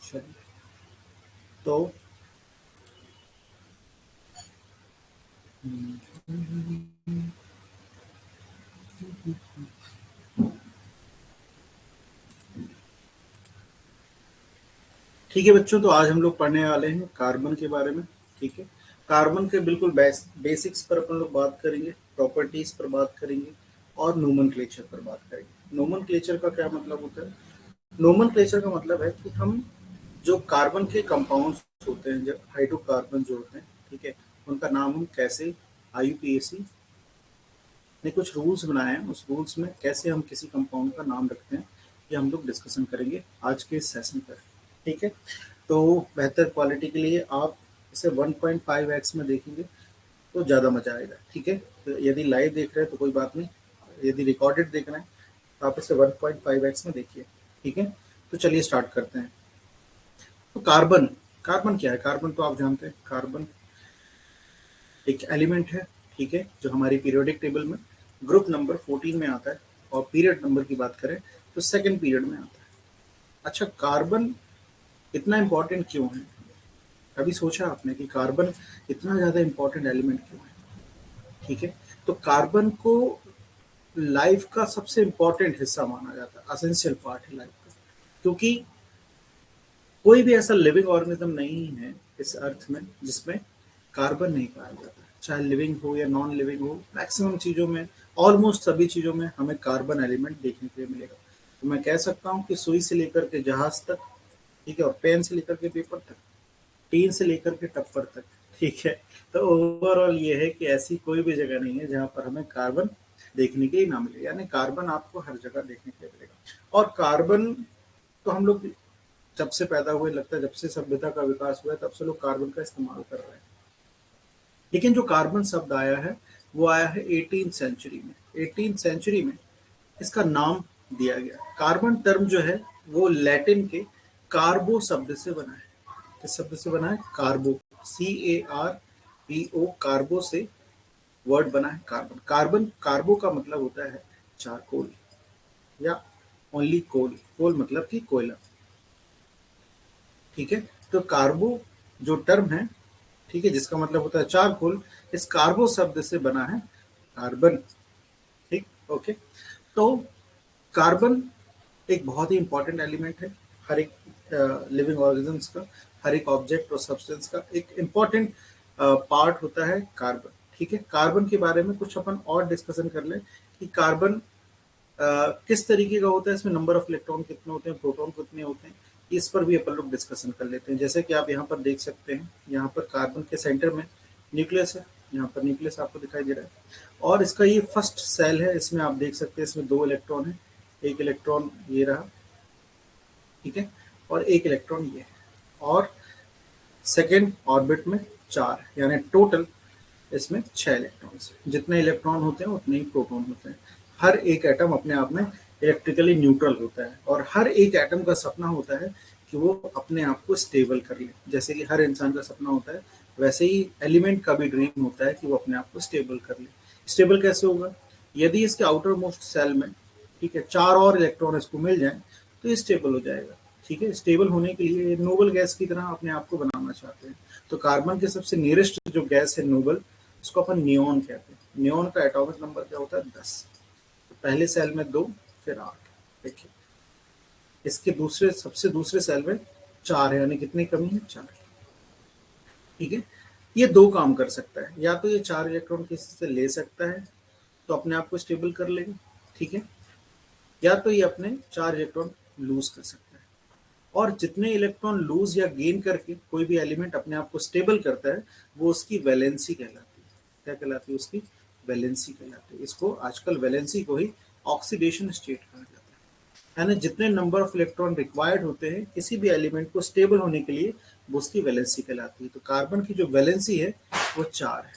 चलिए, तो ठीक है बच्चों, तो आज हम लोग पढ़ने वाले हैं कार्बन के बारे में। ठीक है, कार्बन के बिल्कुल बेसिक्स पर अपन लोग बात करेंगे, प्रॉपर्टीज पर बात करेंगे और नोमेनक्लेचर पर बात करेंगे। नोमेनक्लेचर का क्या मतलब होता है? नोमेनक्लेचर का मतलब है कि हम जो कार्बन के कंपाउंड्स होते हैं, जो हाइड्रोकार्बन जो होते हैं, ठीक है, उनका नाम हम कैसे IUPAC ने कुछ रूल्स बनाए हैं, उस रूल्स में कैसे हम किसी कंपाउंड का नाम रखते हैं, ये हम लोग डिस्कशन करेंगे आज के इस सेशन पर। ठीक है, तो बेहतर क्वालिटी के लिए आप इसे 1.5x में देखेंगे तो ज़्यादा मजा आएगा। ठीक है, तो यदि लाइव देख रहे हैं तो कोई बात नहीं, यदि रिकॉर्डेड देख रहे हैं तो आप इसे 1.5x में देखिए। ठीक है, तो चलिए स्टार्ट करते हैं। तो कार्बन, कार्बन क्या है? कार्बन तो आप जानते हैं, कार्बन एक एलिमेंट है। ठीक है, जो हमारी पीरियोडिक टेबल में ग्रुप नंबर 14 में आता है, और पीरियड नंबर की बात करें तो सेकंड पीरियड में आता है। अच्छा, कार्बन इतना इंपॉर्टेंट क्यों है? कभी सोचा आपने कि कार्बन इतना ज़्यादा इंपॉर्टेंट एलिमेंट क्यों है? ठीक है, तो कार्बन को लाइफ का सबसे इंपॉर्टेंट हिस्सा माना जाता है, असेंशियल पार्ट है लाइफ का, क्योंकि कोई भी ऐसा लिविंग ऑर्गेनिज्म नहीं है इस अर्थ में जिसमें कार्बन नहीं पाया जाता। चाहे लिविंग हो या नॉन लिविंग हो, मैक्सिमम चीज़ों में, ऑलमोस्ट सभी चीज़ों में हमें कार्बन एलिमेंट देखने के लिए मिलेगा। तो मैं कह सकता हूँ कि सुई से लेकर के जहाज तक, ठीक है, और पेन से लेकर के पेपर तक, टीन से लेकर के टप्पर तक, ठीक है, तो ओवरऑल ये है कि ऐसी कोई भी जगह नहीं है जहाँ पर हमें कार्बन देखने के लिए ना मिले, यानी कार्बन आपको हर जगह देखने के लिए मिलेगा। और कार्बन तो हम लोग जब से पैदा हुए, लगता है जब से सभ्यता का विकास हुआ है तब से लोग कार्बन का इस्तेमाल कर रहे हैं। लेकिन जो कार्बन शब्द आया है वो आया है 18th सेंचुरी में। 18th सेंचुरी में इसका नाम दिया गया। कार्बन टर्म जो है वो लैटिन के कार्बो शब्द से बना है। किस शब्द से बना है? कार्बो, CARBO, कार्बो से वर्ड बना है कार्बन। कार्बन, कार्बो का मतलब होता है चारकोल या ओनली कोल, कोल मतलब कि कोयला। ठीक है, तो कार्बो जो टर्म है, ठीक है, जिसका मतलब होता है चारकोल, इस कार्बो शब्द से बना है कार्बन। ठीक, ओके। तो कार्बन एक बहुत ही इंपॉर्टेंट एलिमेंट है हर एक लिविंग ऑर्गेनिजम्स का, हर एक ऑब्जेक्ट और सब्सटेंस का एक इंपॉर्टेंट पार्ट होता है कार्बन। ठीक है, कार्बन के बारे में कुछ अपन और डिस्कशन कर लें कि कार्बन किस तरीके का होता है, इसमें नंबर ऑफ इलेक्ट्रॉन कितने होते हैं, प्रोटॉन कितने होते हैं, इस पर भी अपन लोग डिस्कशन कर लेते हैं। जैसे कि आप यहाँ पर देख सकते हैं, यहाँ पर कार्बन के सेंटर में न्यूक्लियस है, यहाँ पर न्यूक्लियस आपको दिखाई दे रहा है, और इसका ये फर्स्ट सेल है। इसमें आप देख सकते हैं इसमें 2 इलेक्ट्रॉन है, एक इलेक्ट्रॉन ये रहा, ठीक है, और एक इलेक्ट्रॉन ये है, और सेकेंड ऑर्बिट में 4, यानी टोटल इसमें 6 इलेक्ट्रॉन्स। जितने इलेक्ट्रॉन होते हैं उतने ही प्रोटॉन होते हैं। हर एक एटम अपने आप में इलेक्ट्रिकली न्यूट्रल होता है, और हर एक एटम का सपना होता है कि वो अपने आप को स्टेबल कर ले। जैसे कि हर इंसान का सपना होता है, वैसे ही एलिमेंट का भी ड्रीम होता है कि वो अपने आप को स्टेबल कर ले। स्टेबल कैसे होगा? यदि इसके आउटर मोस्ट सेल में, ठीक है, 4 और इलेक्ट्रॉन इसको मिल जाए तो ये स्टेबल हो जाएगा। ठीक है, स्टेबल होने के लिए नोबल गैस की तरह अपने आप को बनाना चाहते हैं। तो कार्बन के सबसे नियरेस्ट जो गैस है नोबल, उसको अपन नियोन कहते हैं। नियोन का एटॉमिक नंबर क्या होता है? 10। तो पहले सेल में 2, फिर 8। देखिए, इसके दूसरे, सबसे दूसरे सेल में 4 है, यानी कितनी कमी है? 4। ठीक है, ये 2 काम कर सकता है, या तो ये 4 इलेक्ट्रॉन किसी से ले सकता है तो अपने आप को स्टेबल कर लेगा, ठीक है, या तो ये अपने 4 इलेक्ट्रॉन लूज कर सकता है। और जितने इलेक्ट्रॉन लूज या गेन करके कोई भी एलिमेंट अपने आप को स्टेबल करता है, वो उसकी वैलेंसी कहलाती है। क्या कहलाती है? उसकी वैलेंसी कहलाती है। इसको आजकल वैलेंसी को ही ऑक्सीडेशन स्टेट कहा जाता है। यानी जितने नंबर ऑफ इलेक्ट्रॉन रिक्वायर्ड होते हैं किसी भी एलिमेंट को स्टेबल होने के लिए, वो उसकी वैलेंसी कहलाती है। तो कार्बन की जो वैलेंसी है वो 4 है।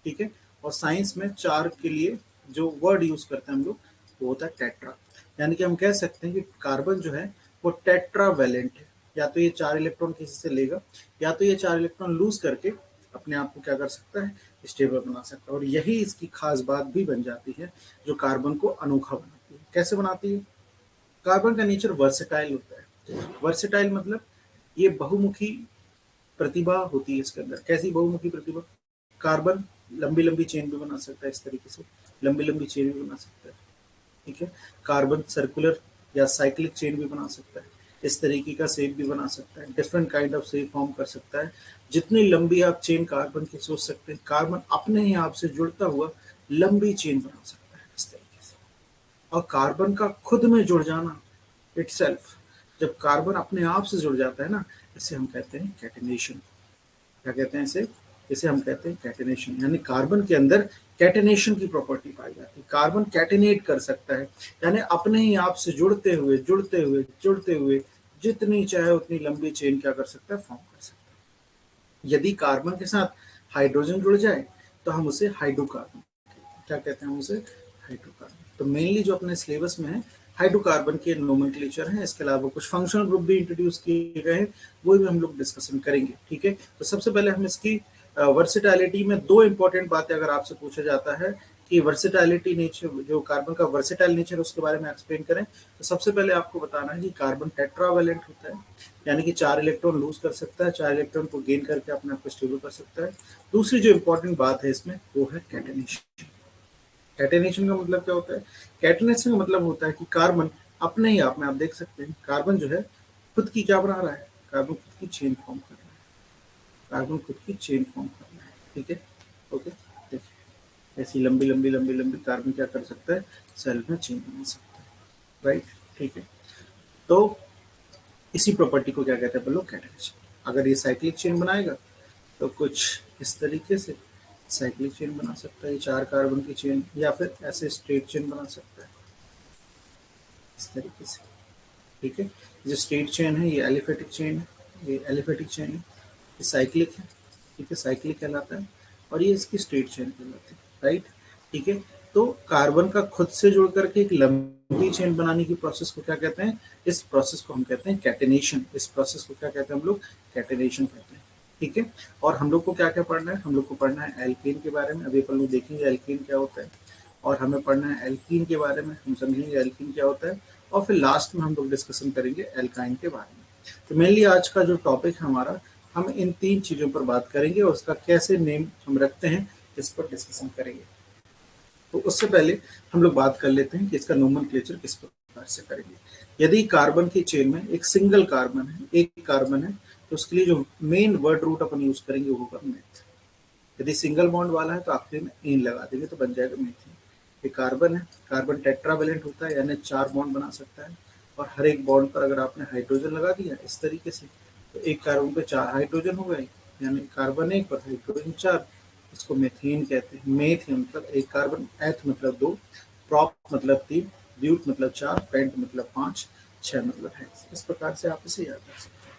ठीक है, और साइंस में 4 के लिए जो वर्ड यूज करते हैं हम लोग, वो होता है टेट्रा। यानी कि हम कह सकते हैं कि कार्बन जो है वो टेट्रावैलेंट है। या तो ये 4 इलेक्ट्रॉन किसी से लेगा, या तो ये 4 इलेक्ट्रॉन लूज करके अपने आप को क्या कर सकता है? स्टेबल बना सकता है। और यही इसकी खास बात भी बन जाती है जो कार्बन को अनोखा बनाती है। कैसे बनाती है? कार्बन का नेचर वर्सेटाइल होता है। वर्सेटाइल मतलब ये बहुमुखी प्रतिभा होती है इसके अंदर। कैसी बहुमुखी प्रतिभा? कार्बन लंबी लंबी चेन भी बना सकता है, इस तरीके से लंबी लंबी चेन भी बना सकता है, ठीक है। कार्बन सर्कुलर या साइक्लिक चेन भी बना सकता है, इस तरीके का शेप भी बना सकता है, different kind of shape form कर सकता है। जितनी लंबी आप चेन कार्बन की सोच सकते हैं, कार्बन अपने ही आप से जुड़ता हुआ लंबी चेन बना सकता है इस तरीके से। और कार्बन का खुद में जुड़ जाना इटसेल्फ, जब कार्बन अपने आप से जुड़ जाता है ना, इसे हम कहते हैं कैटेनेशन। क्या कहते हैं इसे? इसे हम कहते हैं कैटेनेशन। यानी कार्बन के अंदर कैटेनेशन की प्रॉपर्टी पाई जाती है। कार्बन कैटेनेट कर सकता है, यानी अपने ही आप से जुड़ते हुए जितनी चाहे उतनी लंबी चेन क्या कर सकता है? फॉर्म कर सकता है। यदि कार्बन के साथ हाइड्रोजन जुड़ जाए तो हम उसे हाइड्रोकार्बन, क्या कहते हैं हम उसे? हाइड्रोकार्बन। तो मेनली जो अपने सिलेबस में है हाइड्रोकार्बन के नोमेनक्लेचर हैं, इसके अलावा कुछ फंक्शनल ग्रुप भी इंट्रोड्यूस किए गए हैं, वो भी हम लोग डिस्कशन करेंगे, ठीक है। तो सबसे पहले हम इसकी वर्सेटैलिटी में दो इंपॉर्टेंट बातें अगर आपसे पूछा जाता है कि वर्सेटैलिटी नेचर, जो कार्बन का वर्सेटाइल नेचर उसके बारे में एक्सप्लेन करें, तो सबसे पहले आपको बताना है कि कार्बन टेट्रावैलेंट होता है, यानी कि 4 इलेक्ट्रॉन लूज कर सकता है, 4 इलेक्ट्रॉन को गेन करके अपने आप को स्टेबल कर सकता है। दूसरी जो इंपॉर्टेंट बात है इसमें वो है कैटेनेशन। कैटेनेशन का मतलब क्या होता है? कैटेनेशन का मतलब होता है कि कार्बन अपने ही आप में, आप देख सकते हैं कार्बन जो है खुद की क्या बना रहा है? कार्बन खुद की चेन फॉर्म कर रहा है, कार्बन खुद की चेन फॉर्म कर रहा है, ठीक है। ओके, देखिए ऐसी लंबी लंबी लंबी लंबी कार्बन क्या कर सकता है? सेल में चेन बना सकता है, राइट, ठीक है। तो इसी प्रॉपर्टी को क्या कहते हैं अपन लोग? कैटेनेशन। अगर ये साइक्लिक चेन बनाएगा तो कुछ इस तरीके से साइक्लिक चेन बना सकता है, 4 कार्बन की चेन, या फिर ऐसे स्ट्रेट चेन बना सकता है इस तरीके से, ठीक है। जो स्ट्रेट चेन है ये एलिफेटिक चेन है, ये एलिफेटिक चेन है, ये साइक्लिक है, ठीक है, साइक्लिक कहलाता है। और ये इसकी स्ट्रेट चेन कहलाती है, राइट, ठीक है। तो कार्बन का खुद से जुड़ करके एक लंबी चेन बनाने की प्रोसेस को क्या कहते हैं? इस प्रोसेस को हम कहते हैं कैटेनेशन। इस प्रोसेस को क्या कहते हैं हम लोग? कैटेनेशन कहते हैं, ठीक है। और हम लोग को क्या क्या पढ़ना है? हम लोग को पढ़ना है एल्केन के बारे में, अभी अपन लोग देखेंगे एल्केन क्या होता है, और हमें पढ़ना है एल्कीन के बारे में, हम समझेंगे एल्कीन क्या होता है, और फिर लास्ट में हम लोग डिस्कशन करेंगे एल्काइन के बारे में। तो मेनली आज का जो टॉपिक है हमारा, हम इन 3 चीज़ों पर बात करेंगे और उसका कैसे नेम हम रखते हैं इस पर डिस्कशन करेंगे। तो उससे पहले हम लोग बात कर लेते हैं कि इसका नोमेनक्लेचर किस प्रकार से करेंगे। यदि कार्बन की चेन में एक सिंगल कार्बन है, एक कार्बन है, तो उसके लिए जो मेन वर्ड रूट अपन यूज करेंगे वो होगा मेथ। यदि सिंगल बॉन्ड वाला है तो आखिरी में एन लगा देंगे तो बन जाएगा मीथेन। ये कार्बन है, कार्बन टेट्रावेलेंट होता है, यानी 4 बॉन्ड बना सकता है, और हर एक बॉन्ड पर अगर आपने हाइड्रोजन लगा दिया इस तरीके से, तो एक कार्बन पे 4 हाइड्रोजन हो गए, यानी कार्बन 1 पर हाइड्रोजन 4, इसको मेथेन कहते हैं। मेथ मतलब एक कार्बन, एथ मतलब 2, प्रॉप मतलब 3, ब्यूट मतलब 4, पेंट मतलब 5, 6 मतलब हेक्स। इस प्रकार से आप इसे याद कर सकते हैं,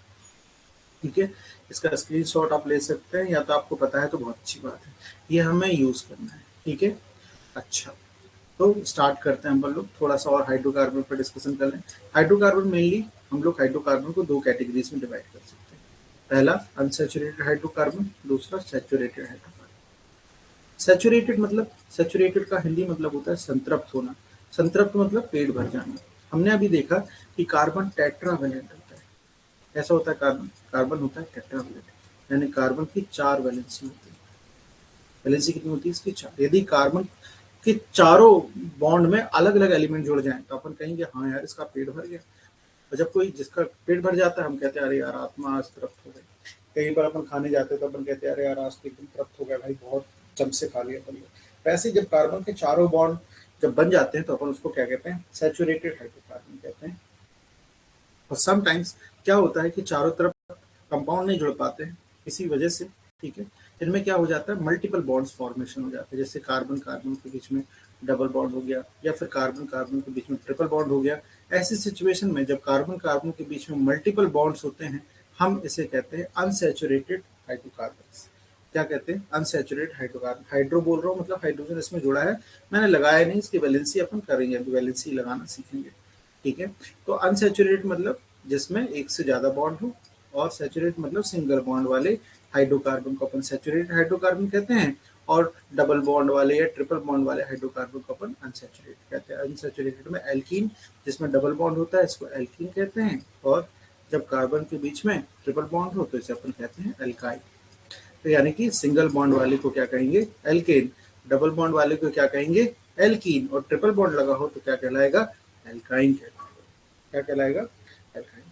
ठीक है। इसका स्क्रीनशॉट आप ले सकते हैं, या तो आपको पता है तो बहुत अच्छी बात है, ये हमें यूज करना है, ठीक है। अच्छा, तो स्टार्ट करते हैं हम लोग, थोड़ा सा और हाइड्रोकार्बन पर डिस्कशन कर लें। हाइड्रोकार्बन मेनली हम लोग हाइड्रोकार्बन को 2 कैटेगरीज में डिवाइड कर सकते हैं। पहला अनसैचुरेटेड हाइड्रोकार्बन, दूसरा सैचुरेटेड हाइड्रोकार्बन। सैचुरेटेड मतलब, सैचुरेटेड का हिंदी मतलब होता है संतृप्त होना, संतृप्त मतलब पेट भर जाना। हमने अभी देखा कि कार्बन टेट्रावेलेंट होता है, ऐसा होता है कार्बन, कार्बन होता है टेट्रावेलेंट, यानी कार्बन की 4 वैलेंसी होती है। वैलेंसी कितनी होती है इसकी? 4। यदि कार्बन के चारों बॉन्ड में अलग अलग एलिमेंट जुड़ जाएं तो अपन कहेंगे हाँ यार इसका पेट भर गया। और जब कोई जिसका पेट भर जाता है हम कहते हैं अरे यार आत्मा आज तृप्त हो गई। कई बार अपन खाने जाते हैं तो अपन कहते हैं अरे यार आज तो एकदम तृप्त हो गया भाई, बहुत जम से खा लिया अपन। वैसे जब कार्बन के चारों बॉन्ड जब बन जाते हैं तो अपन उसको क्या कहते हैं? सैचुरेटेड हाइड्रोकार्बन कहते हैं। और समटाइम्स क्या होता है कि चारों तरफ कंपाउंड नहीं जुड़ पाते हैं इसी वजह से, ठीक है। इनमें क्या हो जाता है? मल्टीपल बॉन्ड्स फॉर्मेशन हो जाते हैं, जैसे कार्बन कार्बन के बीच में डबल बॉन्ड हो गया, या फिर कार्बन कार्बन के बीच में ट्रिपल बॉन्ड हो गया। ऐसी सिचुएशन में जब कार्बन कार्बन के बीच में मल्टीपल बॉन्ड्स होते हैं, हम इसे कहते हैं अनसैचुरेटेड हाइड्रोकार्बन। क्या कहते हैं? Unsaturated hydrocarbon. हाइड्रो बोल रहा हूँ मतलब हाइड्रोजन इसमें जुड़ा है, मैंने लगाया नहीं, इसकी वैलेंसी अपन करेंगे, अभी वैलेंसी लगाना सीखेंगे, ठीक है। तो अनसैचुरेटेड मतलब जिसमें एक से ज्यादा बॉन्ड हो, और सैचुरेट मतलब सिंगल बॉन्ड वाले हाइड्रोकार्बन को अपन सैचुरेटेड हाइड्रोकार्बन कहते हैं, और डबल बॉन्ड वाले या ट्रिपल बॉन्ड वाले हाइड्रोकार्बन को अपन अनसैचुरेटेड कहते हैं। अनसैचुरेटेड में एल्कीन जिसमें डबल बॉन्ड होता है इसको एल्कीन कहते हैं, और जब कार्बन के बीच में ट्रिपल बॉन्ड हो तो इसे अपन कहते हैं एल्काइल। तो यानी कि सिंगल बॉन्ड वाले को क्या कहेंगे, एल्केन, डबल बॉन्ड वाले को क्या कहेंगे, एल्कीन, और ट्रिपल बॉन्ड लगा हो तो क्या कहलाएगा, एल्काइन कहलाएगा। क्या कहलाएगा, एल्काइन।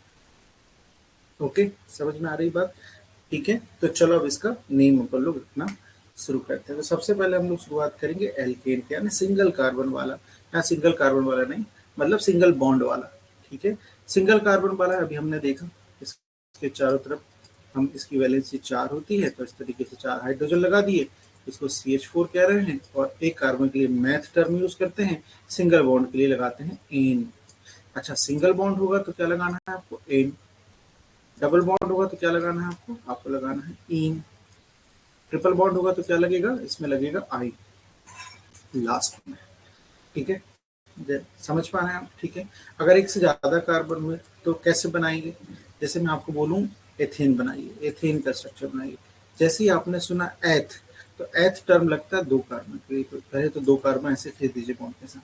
ओके, समझ में आ रही बात? ठीक है, तो चलो अब इसका नेम अपन लोग रखना शुरू करते हैं। तो सबसे पहले हम लोग शुरुआत करेंगे एल्केन के, यानी सिंगल कार्बन वाला, या सिंगल कार्बन वाला नहीं, मतलब सिंगल बॉन्ड वाला। ठीक है, सिंगल कार्बन वाला अभी हमने देखा, इसके चारों तरफ हम, इसकी वैलेंसी 4 होती है, तो इस तरीके से 4 हाइड्रोजन लगा दिए, इसको CH4 कह रहे हैं, और एक कार्बन के लिए मैथ टर्म यूज करते हैं, सिंगल बॉन्ड के लिए लगाते हैं एन। अच्छा, सिंगल बॉन्ड होगा तो क्या लगाना है आपको, एन। डबल बॉन्ड होगा तो क्या लगाना है आपको, लगाना है इन। ट्रिपल बॉन्ड होगा तो क्या लगेगा, इसमें लगेगा आई लास्ट में। ठीक है, समझ पा रहे हैं आप? ठीक है, अगर एक से ज्यादा कार्बन हुए तो कैसे बनाएंगे, जैसे मैं आपको बोलूं एथेन बनाइए, एथेन का स्ट्रक्चर बनाइए, जैसे ही आपने सुना एथ, तो एथ टर्म लगता है 2 कार्बन के लिए, तो पहले तो 2 कार्बन ऐसे खींच दीजिए बॉन्ड के साथ।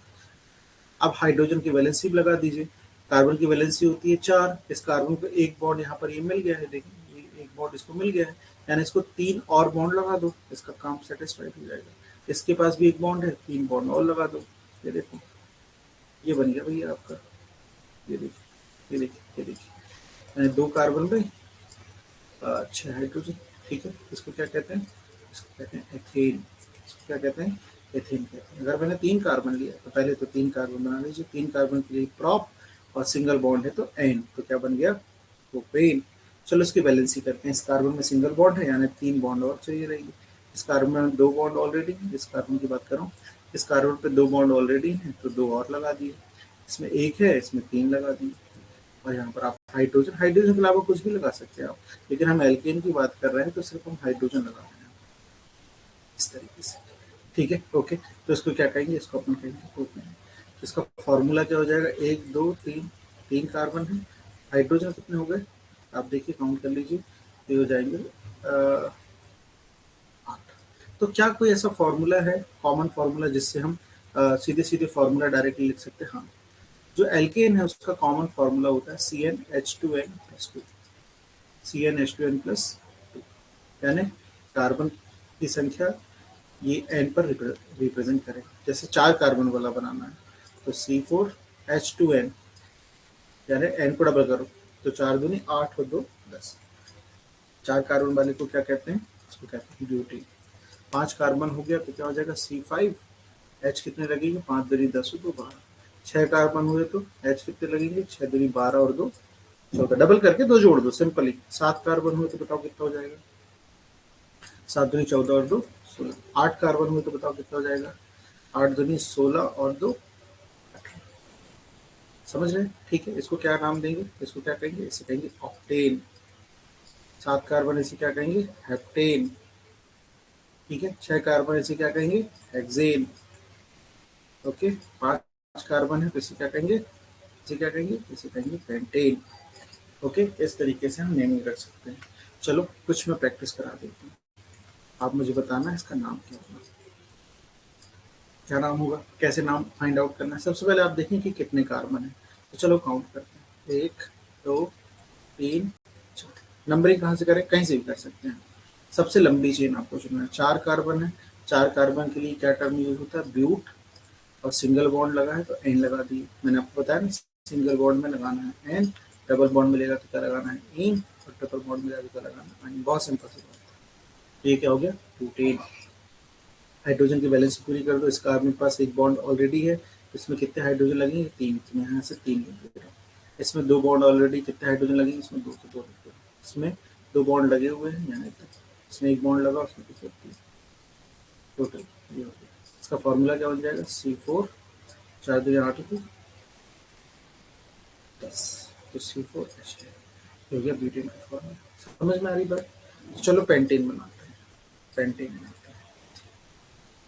अब हाइड्रोजन की वैलेंसी भी लगा दीजिए, कार्बन की वैलेंसी होती है 4, इस कार्बन को एक बॉन्ड यहाँ पर ये मिल गया है, देखिए ये एक बॉन्ड इसको मिल गया है, यानी इसको 3 और बॉन्ड लगा दो, इसका काम सेटिस्फाइड हो जाएगा। इसके पास भी एक बॉन्ड है, 3 बॉन्ड और लगा दो, ये देखो ये बन गया भैया आपका, ये देखिए, ये देखिए, ये देखिए, 2 कार्बन पे 6 हाइड्रोजन। ठीक है, इसको क्या कहते हैं, इसको कहते हैं एथेन। इसको क्या कहते हैं, एथेन कहते हैं। अगर मैंने 3 कार्बन लिया तो पहले तो 3 कार्बन बना लीजिए, 3 कार्बन के लिए प्रॉप, और सिंगल बॉन्ड है तो एन, तो क्या बन गया, प्रोपेन। चलो इसकी बैलेंसी करते हैं, इस कार्बन में सिंगल बॉन्ड है, यानी 3 बॉन्ड और चाहिए रहेगी। इस कार्बन में 2 बॉन्ड ऑलरेडी है, इस कार्बन की बात कर रहा हूँ, इस कार्बन पे 2 बॉन्ड ऑलरेडी है, तो 2 और लगा दिए, इसमें 1 है, इसमें 3 लगा दिए, और यहाँ पर आप हाइड्रोजन, हाइड्रोजन के अलावा कुछ भी लगा सकते हैं आप, लेकिन हम एल्केन की बात कर रहे हैं तो सिर्फ हम हाइड्रोजन लगा रहे हैं इस तरीके से। ठीक है, ओके, तो इसको क्या कहेंगे, इसको अपन कहेंगे प्रोपेन। इसका फॉर्मूला क्या हो जाएगा, 1 2 3, 3 कार्बन है, हाइड्रोजन कितने हो गए, आप देखिए काउंट कर लीजिए, ये हो जाएंगे 8। तो क्या कोई ऐसा फॉर्मूला है, कॉमन फॉर्मूला, जिससे हम सीधे सीधे फॉर्मूला डायरेक्टली लिख सकते हैं? हाँ, जो एल्केन है उसका कॉमन फॉर्मूला होता है CnH2n+2, CnH2n+2, यानी कार्बन की संख्या ये n पर रिप्रेजेंट करें। जैसे 4 कार्बन वाला बनाना है तो C4H2n, यानी n को डबल करो तो 4 दूनी 8 और 2 10। 4 कार्बन वाले को क्या कहते हैं, इसको कहते हैं ब्यूटेन। 5 कार्बन हो गया तो क्या हो जाएगा, C5H कितने लगेंगे, 5 दूनी 10 और 2 12। 6 कार्बन हुए तो H कितने लगेंगे, 6 दूनी 12 और 2 14, डबल करके 2 जोड़ दो सिंपली। 7 कार्बन हुए तो बताओ कितना हो जाएगा, 7 दूनी 14 और 2 16। 8 कार्बन हुए तो बताओ कितना हो जाएगा, 8 दूनी 16 और 2 18। समझ रहे हैं? ठीक है, इसको क्या नाम देंगे, इसको क्या कहेंगे, इसे कहेंगे ऑक्टेन। 7 कार्बन इसे क्या कहेंगे, हेप्टेन। ठीक है, 6 कार्बन इसे क्या कहेंगे, हेक्सेन। ओके, 5 कार्बन है तो इसे क्या कहेंगे, इसे क्या कहेंगे, इसे कहेंगे पेंटेन। ओके, इस तरीके से हम नेमिंग रख सकते हैं। चलो कुछ मैं प्रैक्टिस करा देता हूँ, आप मुझे बताना इसका नाम क्या होगा, क्या नाम होगा, कैसे नाम फाइंड आउट करना है। सबसे पहले आप देखें कि कितने कार्बन है, तो चलो काउंट करते हैं, 1 2 3 4। नंबरिंग कहाँ से करें, कहीं से भी कर सकते हैं। सबसे लंबी चेन आपको चुनना है, 4 कार्बन है, 4 कार्बन के लिए क्या टर्म यूज होता है, ब्यूट, और सिंगल बॉन्ड लगा है तो एन लगा दिए। मैंने आपको बताया ना, सिंगल बॉन्ड में लगाना है एन, डबल बॉन्ड मिलेगा तो क्या लगाना है इन, और ट्रिपल बॉन्ड मिलेगा तो क्या लगाना है आइन। बहुत सिंपल सी बात है। ये क्या हो गया, ब्यूटेन। हाइड्रोजन की बैलेंस पूरी कर दो, इस कार्बन के पास एक बॉन्ड ऑलरेडी है, इसमें कितने हाइड्रोजन लगेंगे, 3, तो यहाँ से 3 लिख दे रहा हूँ। इसमें 2 बॉन्ड ऑलरेडी, कितने हाइड्रोजन लगेंगे, इसमें 2, तो 2 लिख दे रहा हूँ। इसमें 2 बॉन्ड लगे हुए हैं, यहाँ इसमें 1 बॉन्ड लगा, उसमें कितने, 3 टोटल ये हो गया। इसका फॉर्मूला क्या बन जाएगा, C4, 4 2 8 2 10, तो C4H हो गया ब्यूटेन का फॉर्मूला। समझ में आ रही बात? तो चलो पेंटेन बनाते हैं, पेंटेन बनाते हैं।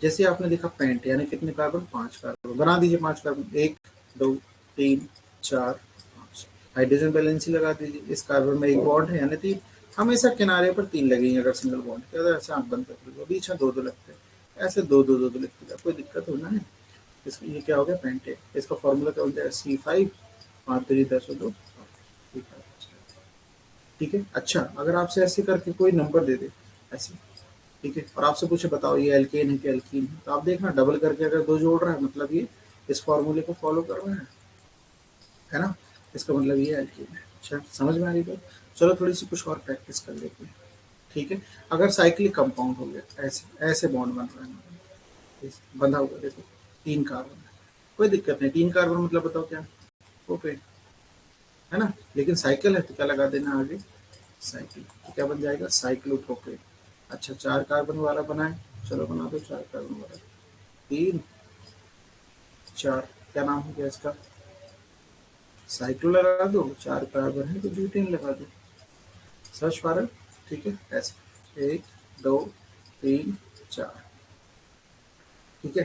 जैसे आपने देखा पेंट, यानी कितने कार्बन, 5 कार्बन, बना दीजिए 5 कार्बन, 1 2 3 4 5। हाइड्रोजन बैलेंसी लगा दीजिए, इस कार्बन में एक बॉन्ड है यानी 3, हमेशा किनारे पर 3 लगेंगे अगर सिंगल बॉन्ड है, अगर ऐसे आंख बंद कर दो, बीच में 2 2 लगते हैं, ऐसे 2 2 2 2 लिखते जाओ, कोई दिक्कत होना है। इसका ये क्या हो गया, पेंटेन। इसका फॉर्मूला क्या हो जाएगा, C5, 5 3 10 2। ठीक है। अच्छा, अगर आपसे ऐसे करके कोई नंबर दे दे ऐसे, ठीक है, और आपसे पूछे बताओ ये एल्केन है कि एल्कीन है, तो आप देखना डबल करके अगर दो जोड़ रहा है मतलब ये इस फॉर्मूले को फॉलो कर रहा है ना, इसका मतलब ये एल्कीन है। अच्छा, समझ में आ रही बात? चलो थोड़ी सी कुछ और प्रैक्टिस कर लेते हैं। ठीक है, अगर साइक्लिक कंपाउंड हो गया, ऐसे ऐसे बॉन्ड बन रहा है, बंधा हुआ, देखो 3 कार्बन है, कोई दिक्कत नहीं, 3 कार्बन मतलब बताओ क्या, प्रोपेन, है ना, लेकिन साइकिल है तो क्या लगा देना आगे, साइकिल, तो क्या बन जाएगा, साइक्लोप्रोपेन। अच्छा, 4 कार्बन वाला बनाए, चलो बना दो 4 कार्बन वाला, 3 4, क्या नाम हो गया इसका, साइक्लो लगा दो, 4 कार्बन है तो ब्यूटेन लगा दो, सर्च पार, ठीक है, ऐसे 1 2 3 4, ठीक है,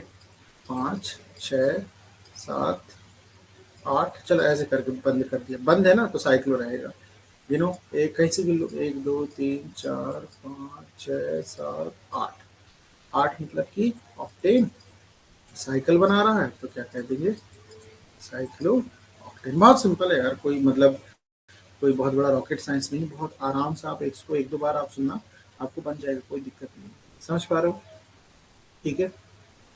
5 6 7 8, चलो ऐसे करके बंद कर दिया, बंद है ना तो साइक्लो रहेगा, गिनो, एक कहीं से गिन लो, 1 2 3 4 5 6 7 8, 8 मतलब कि ऑक्टेन, साइकिल बना रहा है तो क्या कह देंगे, साइक्लो ऑक्टेन। बहुत सिंपल है यार, कोई मतलब कोई बहुत बड़ा रॉकेट साइंस नहीं, बहुत आराम से आप इसको 1 2 बार आप सुनना, आपको बन जाएगा, कोई दिक्कत नहीं, समझ पा रहे हो, ठीक है।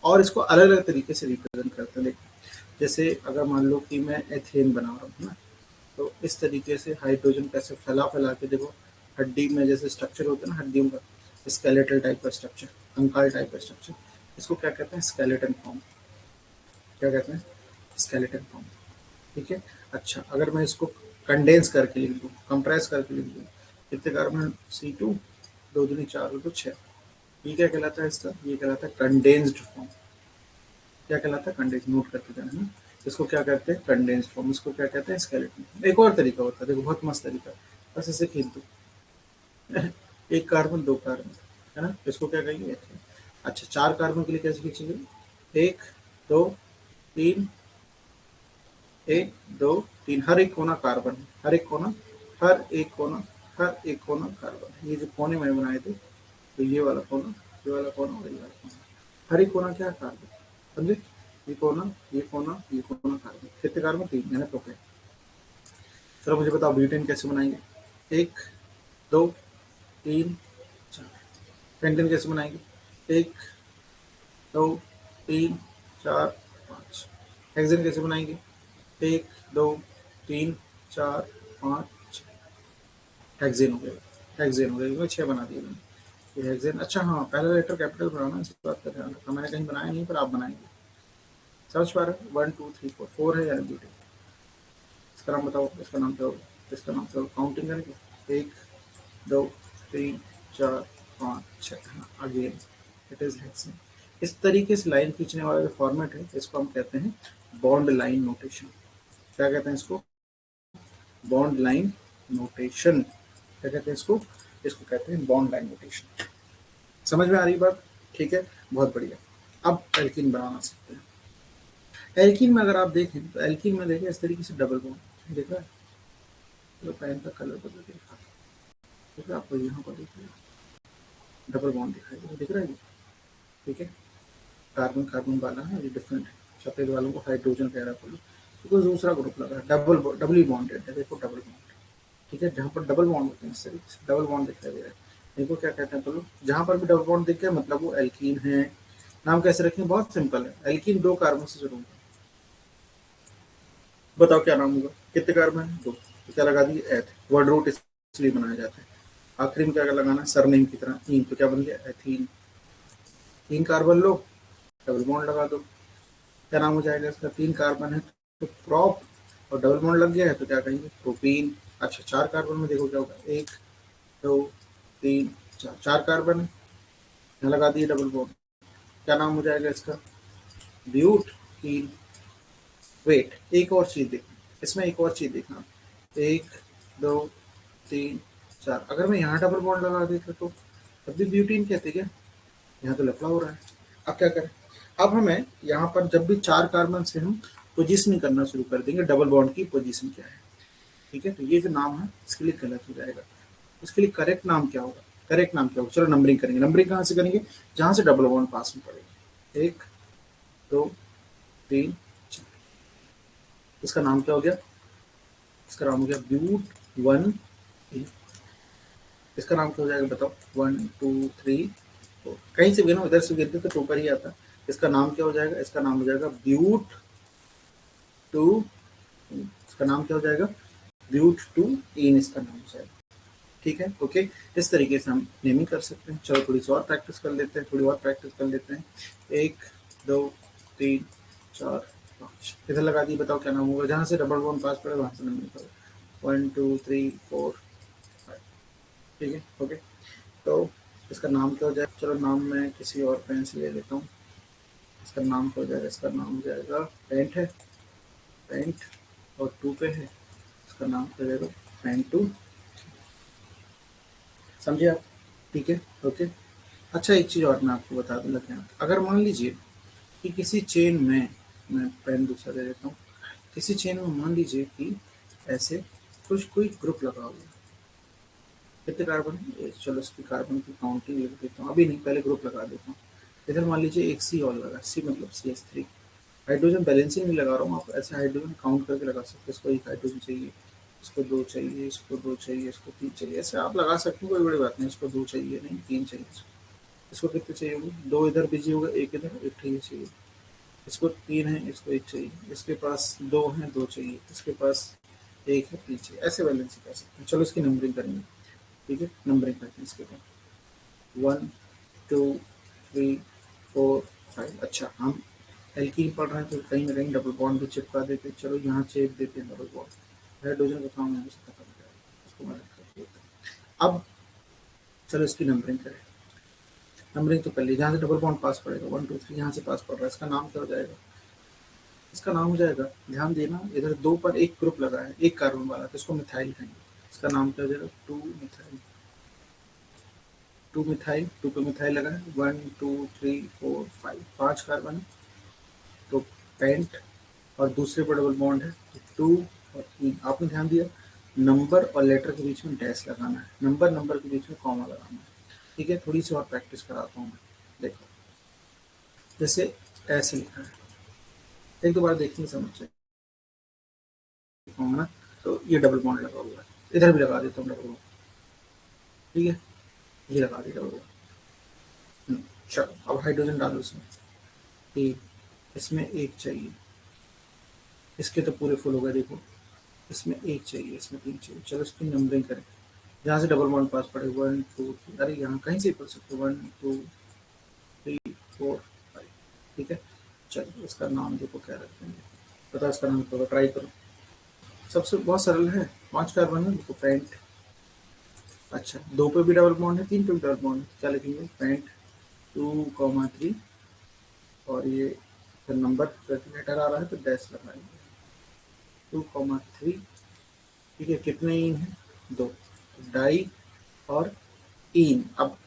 और इसको अलग अलग तरीके से रिप्रेजेंट करते हैं, देखो जैसे अगर मान लो कि मैं एथेन बना रहा हूँ ना, तो इस तरीके से हाइड्रोजन कैसे फैला फैला के, देखो हड्डी में जैसे स्ट्रक्चर होता है ना हड्डियों का, स्केलेटल टाइप का स्ट्रक्चर, कंकाल टाइप का स्ट्रक्चर, इसको क्या कहते हैं, स्केलेटन फॉर्म, क्या कहते हैं, स्केलेटन फॉर्म, ठीक है। अच्छा, अगर मैं इसको कंडेंस करके लिख दूँ, कंप्रेस करके लिख दूँ, कितने कार्बन, C2, 2 दूनी 4 तो 6, ये क्या कहलाता है इसका, ये कहलाता है कंडेंस्ड फॉर्म, क्या कहलाता है, कंडेंस, नोट करके जाना है, इसको क्या कहते हैं, कंडेंस्ड फॉर्म, इसको क्या कहते हैं, स्केलेटन। एक और तरीका होता है, देखो बहुत मस्त तरीका, बस इसे खींच दो, 1 कार्बन 2 कार्बन, है ना, इसको क्या कहेंगे, अच्छा 4 कार्बन के लिए कैसे खींचेंगे, 1 2 3, 1 2 3, हर एक कोना कार्बन है, हर एक कोना, हर एक कोना, हर एक कोना कार्बन है, ये जो कोने मैंने बनाए थे, तो ये वाला कोना, ये वाला कोना और ये वाला कोना, हर एक कोना क्या है, कार्बन, समझे, ये कोना, ये कोना, ये कोना कार्बन, कितने कार्बन, 3, मैंने प्रोपेन। चलो मुझे बताओ ब्यूटेन कैसे बनाएंगे, 1 2 3 4, पेंटेन कैसे बनाएंगे, 1 2 3 4 5, हेक्सेन कैसे बनाएंगे, 1 2 3 4 5, हेक्सेन हो गया, हेक्सेन हो गया, 6 बना दिए मैंने, ये हेक्सेन। अच्छा हाँ, पहला लेटर कैपिटल बनाना, इस बात का ध्यान रखना, मैंने कहीं बनाया नहीं पर आप बनाएंगे, समझ पा रहे हो, 1 2 3 4, 4 है यानी ब्यूटेन। इसका नाम बताओ, इसका नाम क्या होगा, इसका नाम क्या होगा, काउंटिंग करेंगे, 1 2 3 4 5 6, हाँ अगेन इट इज हेक्सेन। इस तरीके से लाइन खींचने वाला जो फॉर्मेट है इसको हम कहते हैं बॉन्ड लाइन नोटेशन, क्या कहते हैं इसको, बॉन्ड लाइन नोटेशन, क्या कहते हैं इसको, इसको कहते हैं बॉन्ड लाइन नोटेशन। समझ में आ रही बात, ठीक है, बहुत बढ़िया। अब एल्कीन बनाना सीखते हैं। एल्कीन में अगर आप देखें तो एल्कीन में देखें इस तरीके से डबल बॉन्ड दिख रहा है, तो पेन का कलर बदल के दिखा, ठीक है, आपको यहाँ पर दिख रहा है डबल बॉन्ड दिखाई दिख रहा है, ठीक है, कार्बन कार्बन वाला है, ये डिफरेंट है, सफेद वालों को हाइड्रोजन कह रहा है, तो दूसरा ग्रुप लगा है, डबल बॉन्डेड है, देखो डबल बॉन्ड, ठीक है, जहाँ पर डबल बॉन्ड होते हैं इस तरीके से डबल बॉन्ड दिखाई दे रहा है, इनको क्या कहते हैं, बोलो, जहाँ पर भी डबल बॉन्ड दिखे मतलब वो एल्कीन है। नाम कैसे रखें, बहुत सिंपल है, एल्कीन 2 कार्बन से शुरू होगा, बताओ क्या नाम होगा, कितने कार्बन है, 2, तो क्या लगा दिए, एथ, वर्ड रूट इसलिए बनाया जाता है, आखिरी में क्या लगाना, सरनेम की तरह इन, तो क्या बन गया, एथीन, 3 कार्बन लो, डबल बॉन्ड लगा दो, क्या नाम हो जाएगा इसका, 3 कार्बन है तो प्रॉप, और डबल बॉन्ड लग गया है तो क्या कहेंगे, प्रोपीन। अच्छा 4 कार्बन में देखो क्या होगा, 1 2 3 4, 4 कार्बन है, यहाँ लगा दिए डबल बॉन्ड, क्या नाम हो जाएगा इसका, ब्यूटीन। वेट, एक और चीज देखना इसमें, एक और चीज देखना, 1 2 3 4, अगर मैं यहाँ डबल बॉन्ड लगा देता तो तब भी ब्यूटीन कहते क्या, यहाँ तो लफड़ा हो रहा है। अब क्या करें, अब हमें यहाँ पर जब भी 4 कार्बन से हम पोजीशनिंग करना शुरू कर देंगे, डबल बॉन्ड की पोजीशन क्या है, ठीक है, तो ये जो नाम है इसके लिए गलत हो जाएगा, इसके लिए करेक्ट नाम क्या होगा, करेक्ट नाम क्या होगा, चलो नंबरिंग करेंगे, नंबरिंग कहाँ से करेंगे, जहाँ से डबल बॉन्ड पास में पड़ेगा, 1 2 3 4, इसका नाम क्या हो गया, इसका नाम हो गया ब्यूट 1, इसका नाम क्या हो जाएगा बताओ? 1 2 3 4, कहीं से भी ना, इधर से गिरते तो ऊपर ही आता। इसका नाम क्या हो जाएगा? इसका नाम हो जाएगा ब्यूट टू, इसका नाम क्या हो जाएगा? ब्यूट टू इन इसका नाम हो जाएगा। ठीक है, ओके। इस तरीके से हम नेमिंग कर सकते हैं। चलो थोड़ी सी और प्रैक्टिस कर लेते हैं, थोड़ी और प्रैक्टिस कर लेते हैं। 1 2 3 4 5, इधर लगा दी, बताओ क्या नाम होगा? जहाँ से डबल बॉन्ड पास पड़े वहां से नंबर करो। 1 2 3 4 5, ठीक है, ओके। तो इसका नाम क्या हो जाएगा? चलो नाम मैं किसी और पेन से ले लेता हूँ। इसका नाम क्या हो जाएगा? इसका नाम हो जाएगा पेंट है, पेंट, और टू पे है, इसका नाम क्या हो जाएगा? Pent two. समझे आप? ठीक है, ओके। अच्छा, एक चीज़ और मैं आपको बता दूँ लगे हाथ, अगर मान लीजिए कि किसी चेन में, मैं पेन दूसरा दे देता हूँ, किसी चेन में मान लीजिए कि ऐसे कुछ कोई ग्रुप लगा हुआ है। कितने कार्बन है? चलो इसकी कार्बन की काउंटिंग लिख देता हूँ, अभी नहीं, पहले ग्रुप लगा देता हूँ। इधर मान लीजिए एक सी और लगा, सी मतलब CH3। हाइड्रोजन बैलेंसिंग नहीं लगा रहा हूँ, आप ऐसे हाइड्रोजन काउंट करके लगा सकते हैं। इसको एक हाइड्रोजन चाहिए, इसको दो चाहिए, इसको दो चाहिए, इसको तीन चाहिए, ऐसे आप लगा सकते हैं, कोई बड़ी बात नहीं। इसको दो चाहिए, नहीं तीन चाहिए। इसको कितने चाहिए होंगे? दो इधर बिजी होगा, एक इधर, एक चाहिए चाहिए। इसको तीन है, इसको एक चाहिए, इसके पास दो है, दो चाहिए, इसके पास एक है, तीन चाहिए, ऐसे बैलेंसिंग कर सकते हैं। चलो इसकी नंबरिंग करेंगे, ठीक है, नंबरिंग करते हैं इसके बाद। 1 2 3 4 5। अच्छा, हम एल्कीन पढ़ रहे हैं तो कहीं ना कहीं डबल बॉन्ड भी चिपका देते हैं। चलो यहाँ चेप देते हैं डबल बॉन्ड, हाइड्रोजन का काम यहाँ से खत्म हो जाएगा, इसको मदद कर देते हैं। अब चलो इसकी नंबरिंग करें। नंबरिंग तो कर ली, जहाँ से डबल बॉन्ड पास पड़ेगा 1 2 3 यहाँ से पास पड़ रहा है, इसका नाम क्या हो जाएगा? इसका नाम हो जाएगा, ध्यान देना, इधर दो पर एक ग्रुप लगा है, एक कार्बन वाला, तो इसको मिथाइल कहेंगे। इसका नाम क्या हो जाएगा? 2 मिथाइल। 2 मिथाइल, 2 पे मिथाइल लगा है। 1 2 3 4 5, 5 कार्बन है, तो पेंट, और दूसरे पर डबल बॉन्ड है, तो 2 और 3। आपने ध्यान दिया, नंबर और लेटर के बीच में डैश लगाना है, नंबर नंबर के बीच में कॉमा लगाना है। ठीक है, थोड़ी सी और प्रैक्टिस कराता हूँ मैं। देखो, जैसे ऐसे लिखा है, एक दो बार देखने समझ जाएगा ना। तो ये डबल बॉन्ड लगा हुआ है, इधर भी लगा देता हूँ डबल बॉन्ड, ठीक है, ये लगा दिया डबल बॉन्ड। चलो अब हाइड्रोजन डालो इसमें, एक, इसमें एक चाहिए, इसके तो पूरे फुल हो गए, देखो इसमें एक चाहिए, इसमें तीन चाहिए। चलो इसकी नंबरिंग करें, जहाँ से डबल बॉन्ड पास पड़े 1 2 3, अरे यहाँ कहीं से पढ़ सकते हो, 1 2 3 4 5, ठीक है। चलो इसका नाम देखो क्या रखते हैं, पता इसका नाम तो ट्राई करो। सबसे बहुत सरल है, 5 कार्बन है, देखो पेंट। अच्छा, दो पे भी डबल बॉन्ड है, तीन पे भी डबल बॉन्ड है, क्या लिखेंगे? पेंट 2 3, और ये फिर नंबर लेटर आ रहा है तो डैश लगाएंगे, 2 3, ठीक है। कितने इन है? दो, तो डाई और इन। अब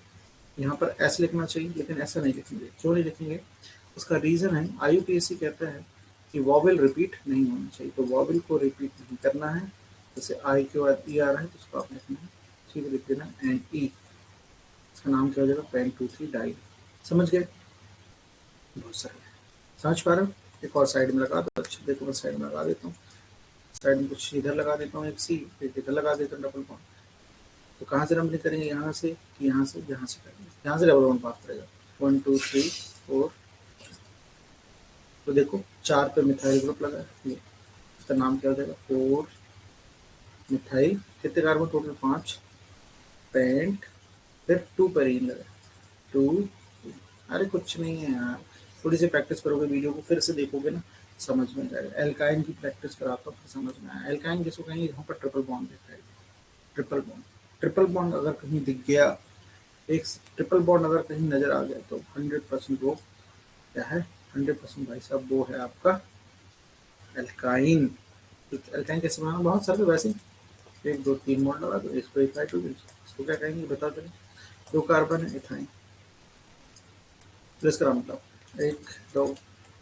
यहाँ पर एस लिखना चाहिए, लेकिन ऐसा नहीं लिखेंगे। क्यों नहीं लिखेंगे? उसका रीजन है, IUPAC कहता है कि वॉवेल रिपीट नहीं होना चाहिए, तो वॉवेल को रिपीट नहीं करना है। जैसे आई के बाद ई आ रहा है तो उसको आप लिखना है, ठीक है, लिख देना एंड ई। इसका नाम क्या हो जाएगा? Pen 2 3 diene. समझ गए? बहुत सरल है, समझ पा रहे हो? एक और साइड में लगा दो। अच्छा देखो, मैं साइड में लगा देता हूँ, साइड में कुछ इधर लगा देता हूँ, एक सी, एक इधर लगा देता हूँ डबल बॉन्ड। तो कहाँ से नंबरिंग करेंगे? यहाँ से, कि यहाँ से? यहाँ से करेंगे, यहाँ से डबल बॉन्ड पास पड़ेगा। 1 2 3 4, तो देखो 4 पे मिथाइल ग्रुप लगा है, ये इसका नाम क्या हो जाएगा? 4 मिथाइल। कितने कार्बन टोटल? 5। पेंट, फिर 2 पर इन लगा, 2। अरे कुछ नहीं है यार, थोड़ी सी प्रैक्टिस करोगे, वीडियो को फिर से देखोगे ना, समझ में जाएगा। एल्काइन की प्रैक्टिस कराता हूँ, फिर समझ में आया। एल्काइन जिसको कहेंगे, यहाँ पर ट्रिपल बॉन्ड दिख रहा है, ट्रिपल बॉन्ड। ट्रिपल बॉन्ड अगर कहीं दिख गया, एक ट्रिपल बॉन्ड अगर कहीं नजर आ गया, तो 100% वो क्या है? 100% भाई साहब वो है आपका एल्काइन। एल्काइन कैसे बनाना? बहुत सरल, वैसे ही 1 2 3 बॉन्ड लगा दो, इसको एक हाइड्रोजन, इसको क्या कहेंगे बता दो? दो कार्बन है, इथाइन। तो इसका मतलब 1 2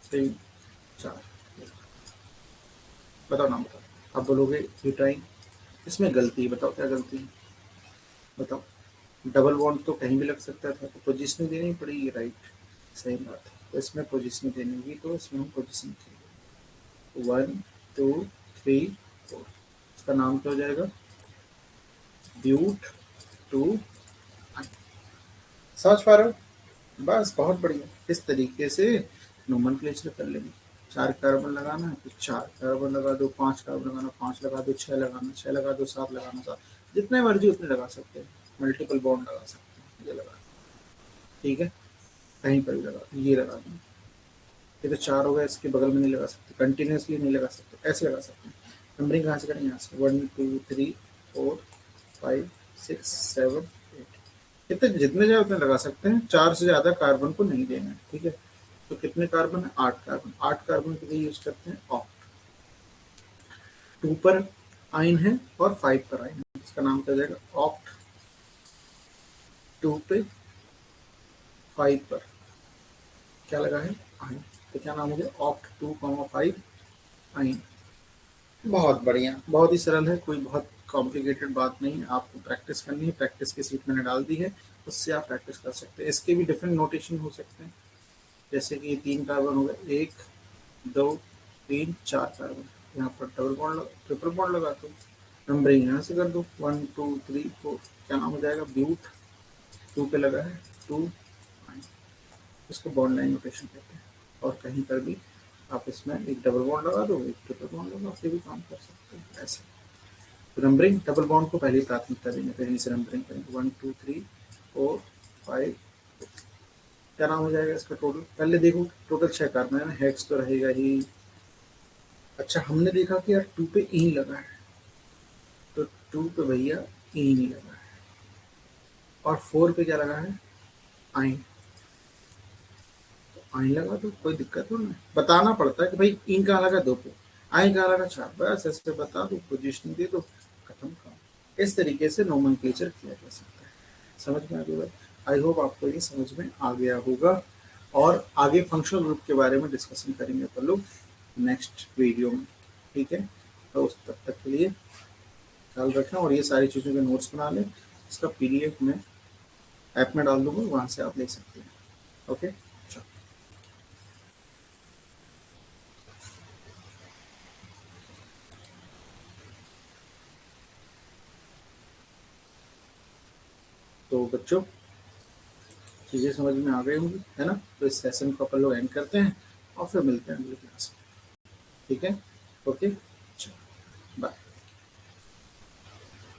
3 4, बताओ नाम बताओ। आप बोलोगे ब्यूटाइन, इसमें गलती है, बताओ क्या गलती है? बताओ। डबल बॉन्ड तो कहीं भी लग सकता था, तो पोजीशनिंग देनी पड़ेगी, राइट, सही बात है। तो इसमें पोजीशनिंग देनी होगी, तो इसमें हम पोजीशनिंग करेंगे। 1 2 3 4, इसका नाम क्या हो जाएगा? ब्यूट 2 समझ पा रहे हो? बस बहुत बढ़िया। इस तरीके से नोमेनक्लेचर कर लेंगे। 4 कार्बन लगाना है तो 4 कार्बन लगा दो, 5 कार्बन लगाना 5 लगा दो, 6 लगाना 6 लगा दो, 7 लगाना 7, जितने मर्जी उतने लगा सकते हैं। मल्टीपल बॉन्ड लगा सकते हैं, ये लगा, ठीक है, कहीं पर भी लगा, ये लगा दें। ये तो 4 हो गया, इसके बगल में नहीं लगा सकते, कंटिन्यूसली नहीं लगा सकते, ऐसे लगा सकते हैं। नंबरिंग कहाँ से करेंगे? यहाँ से 1 2 3 4 5 6 7 8, कितने जितने जाए उतने लगा सकते हैं। 4 से ज़्यादा कार्बन को नहीं देना है, ठीक है। तो कितने कार्बन है? 8 कार्बन। 8 कार्बन के लिए यूज करते हैं ऑक्ट। 2 पर आइन है और 5 पर आइन है, इसका नाम क्या जाएगा? ऑक्ट। 2 पे 5 पर क्या लगा है? आइन। तो क्या नाम हो गया? ऑक्ट 2,5 आइन। बहुत बढ़िया, बहुत ही सरल है, कोई बहुत कॉम्प्लिकेटेड बात नहीं है। आपको प्रैक्टिस करनी है, प्रैक्टिस की सीट मैंने डाल दी है, उससे आप प्रैक्टिस कर सकते हैं। इसके भी डिफरेंट नोटेशन हो सकते हैं, जैसे कि 3 कार्बन हो गए, 1 2 3 4 कार्बन, यहाँ पर डबल बॉन्ड ट्रिपल बॉन्ड लगा दो, नंबरिंग यहाँ से कर दो 1 2 3 4, क्या नाम हो जाएगा? ब्यूट। 2 पे लगा है 2, इसको बॉन्ड लाइन नोटेशन कहते हैं। और कहीं पर भी आप इसमें एक डबल बॉन्ड लगा दो, एक ट्रिपल बॉन्ड लगा, फिर भी काम कर सकते हैं ऐसे। तो नंबरिंग डबल बॉन्ड को पहले प्राथमिकता देंगे, पहले से नंबरिंग करेंगे 1 2 3 4 5 6। क्या नाम हो जाएगा इसका टोटल? पहले देखो, टोटल 6 कार्बन है ना, हेक्स तो रहेगा ही। अच्छा, हमने देखा कि यार 2 पे ई लगा है, तो 2 पे भैया ई नहीं लगा है, और 4 पे क्या लगा है? आइन। आइन लगा दो, कोई दिक्कत हो ना, बताना पड़ता है कि भाई इन कहाँ लगा? 2 पे, आइन कहाँ लगा? 4। बस ऐसे बता दो, पोजिशनिंग दे दो, खत्म काम। इस तरीके से नोमेनक्लेचर किया जा सकता है। समझ में आ गया? आई होप आपको ये समझ में आ गया होगा। और आगे फंक्शनल ग्रुप के बारे में डिस्कशन करेंगे अपन लोग नेक्स्ट वीडियो में, ठीक है। तो उस तब तक के लिए ख्याल रखें, और ये सारी चीज़ों के नोट्स बना लें। इसका पीडीएफ में ऐप में डाल दूंगा, वहाँ से आप ले सकते हैं। ओके, चलो। तो बच्चों, चीज़ें समझ में आ गई होंगी, है ना? तो इस सेशन को अपन लोग एंड करते हैं और फिर मिलते हैं अगले क्लास में, ठीक है। ओके, चलो, बाय।